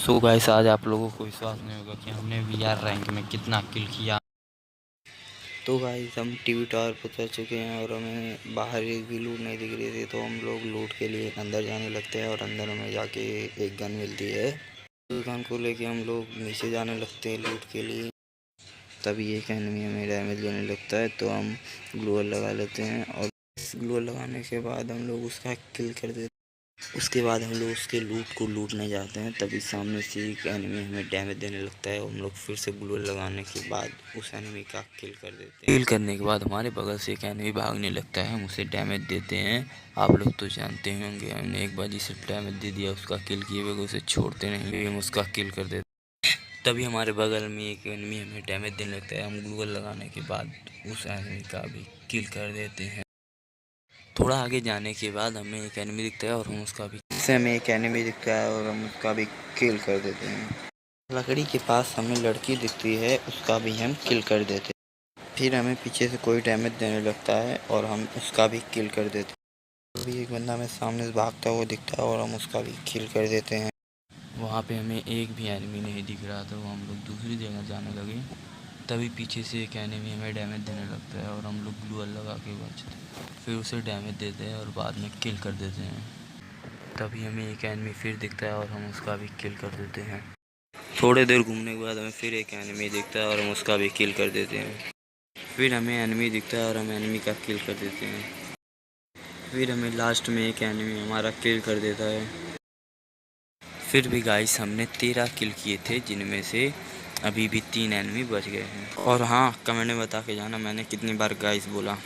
So guys, आज आप लोगों को विश्वास नहीं होगा कि हमने वीआर रैंक में कितना किल किया। तो गाइस, हम टीवी टावर पर चढ़ चुके हैं और हमें बाहर एक भी लूट नहीं दिख रही थी, तो हम लोग लूट के लिए अंदर जाने लगते हैं और अंदर हमें जाके एक गन मिलती है। उस गन को लेके हम लोग नीचे जाने लगते हैं लूट के लिए। तभी एक एनिमी हमें डैमेज देने लगता है, तो हम ग्लूअल लगा लेते हैं और ग्लूअल लगाने के बाद हम लोग उसका किल कर देते हैं। उसके बाद हम लोग उसके लूट को लूटने जाते हैं, तभी सामने से एक एनिमी हमें डैमेज देने लगता है और हम लोग फिर से ग्लूअल लगाने के बाद उस एनिमी का किल कर देते हैं। किल करने के बाद हमारे बगल से एक एनिमी भागने लगता है, हम उसे डैमेज देते हैं। आप लोग तो जानते होंगे, हमने एक बार जिसे डैमेज दे दिया उसका किल किए बगैर उसे छोड़ते नहीं, हम उसका किल कर देते हैं। तभी हमारे बगल में एक एनिमी हमें डैमेज देने लगता है, हम ग्लूअल लगाने के बाद उस एनिमी का भी किल कर देते हैं। थोड़ा आगे जाने के बाद हमें एक एनिमी दिखता है और हम उसका भी किल कर देते हैं। लकड़ी के पास हमें लड़की दिखती है, उसका भी हम किल कर देते हैं। फिर हमें पीछे से कोई डैमेज देने लगता है और हम उसका भी किल कर देते हैं। अभी एक बंदा हमें सामने से भागता हुआ दिखता है और हम उसका भी किल कर देते हैं। वहाँ पे हमें एक भी एनिमी नहीं दिख रहा था, हम लोग दूसरी जगह जाने लगे। तभी पीछे से एक एनिमी हमें डैमेज देने लगता है और हम लोग ग्लूअल लगा के बचते हैं। फिर उसे डैमेज देते हैं और बाद में किल कर देते हैं। तभी हमें एक एनिमी फिर दिखता है और हम उसका भी किल कर देते हैं। थोड़ी देर घूमने के बाद हमें फिर एक एनिमी दिखता है और हम उसका भी किल कर देते हैं। फिर हमें एनिमी दिखता है और हम एनिमी का किल कर देते हैं। फिर हमें लास्ट में एक एनिमी हमारा किल कर देता है। फिर भी गाइस, हमने 13 किल किए थे, जिनमें से अभी भी 3 एनिमी बच गए हैं। और हाँ, कमेंट में बता के जाना मैंने कितनी बार गाइस बोला।